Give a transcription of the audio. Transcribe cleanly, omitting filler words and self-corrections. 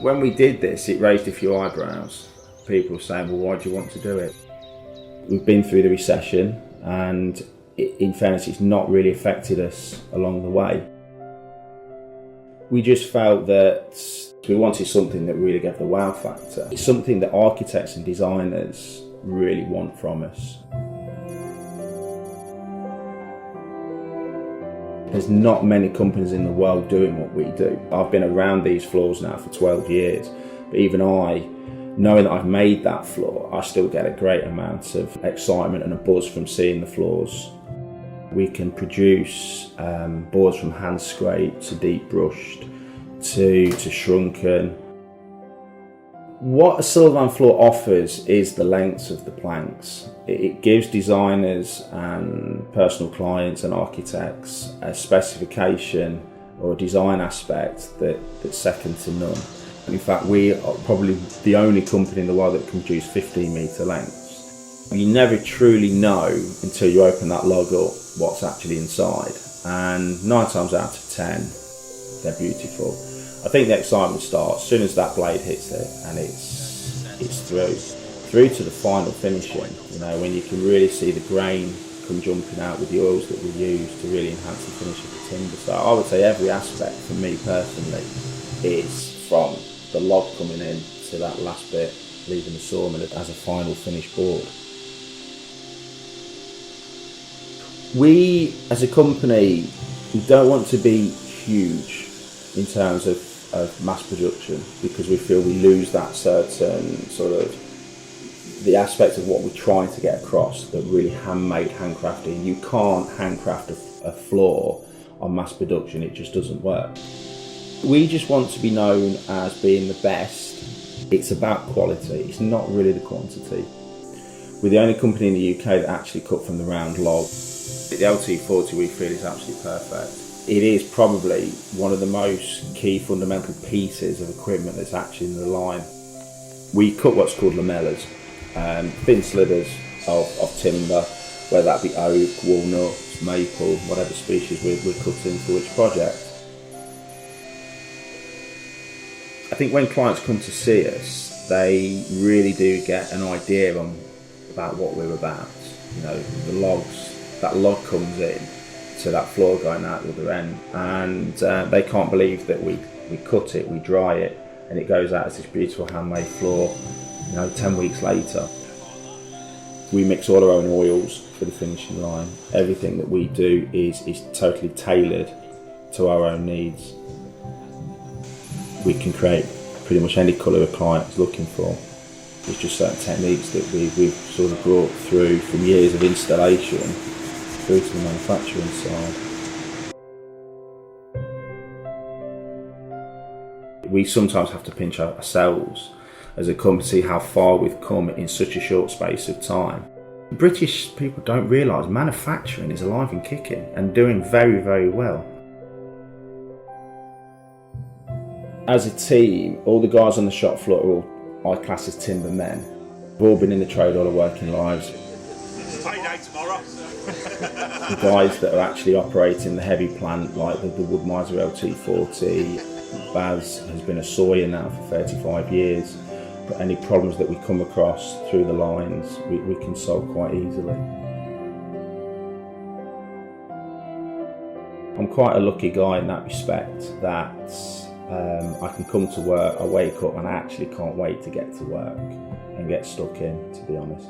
When we did this, it raised a few eyebrows. People were saying, well, why do you want to do it? We've been through the recession, and in fairness, it's not really affected us along the way. We just felt that we wanted something that really gave the wow factor. It's something that architects and designers really want from us. There's not many companies in the world doing what we do. I've been around these floors now for 12 years, but even I, knowing that I've made that floor, I still get a great amount of excitement and a buzz from seeing the floors. We can produce boards from hand scraped to deep brushed to shrunken. What a Silvan floor offers is the lengths of the planks. It gives designers and personal clients and architects a specification or a design aspect that's second to none. In fact, we are probably the only company in the world that can produce 15-metre lengths. You never truly know until you open that log up what's actually inside, and 9 times out of 10 they're beautiful. I think the excitement starts as soon as that blade hits it, and it's through to the final finishing, you know, when you can really see the grain come jumping out with the oils that we use to really enhance the finish of the timber. So I would say every aspect for me personally is from the log coming in to that last bit leaving the sawmill as a final finished board. We as a company, we don't want to be huge in terms of mass production, because we feel we lose that certain sort of the aspect of what we're trying to get across, the really handmade, handcrafted. You can't handcraft a floor on mass production, it just doesn't work. We just want to be known as being the best. It's about quality, it's not really the quantity. We're the only company in the UK that actually cut from the round log. The LT40 we feel is absolutely perfect. It is probably one of the most key fundamental pieces of equipment that's actually in the line. We cut what's called lamellas, thin slivers of timber, whether that be oak, walnut, maple, whatever species we're cutting for which project. I think when clients come to see us, they really do get an idea about what we're about. You know, the logs, that log comes in to that floor going out the other end, and they can't believe that we cut it, we dry it, and it goes out as this beautiful handmade floor, you know, 10 weeks later. We mix all our own oils for the finishing line. Everything that we do is totally tailored to our own needs. We can create pretty much any colour a client is looking for. It's just certain techniques that we've sort of brought through from years of installation through to the manufacturing side. We sometimes have to pinch ourselves as a company to see how far we've come in such a short space of time. British people don't realise manufacturing is alive and kicking and doing very, very well. As a team, all the guys on the shop floor are all I class as timber men. We've all been in the trade all our working lives. Payday tomorrow. The guys that are actually operating the heavy plant, like the Wood-Mizer LT40, Baz has been a sawyer now for 35 years. But any problems that we come across through the lines, we can solve quite easily. I'm quite a lucky guy in that respect, that I can come to work, I wake up and I actually can't wait to get to work and get stuck in, to be honest.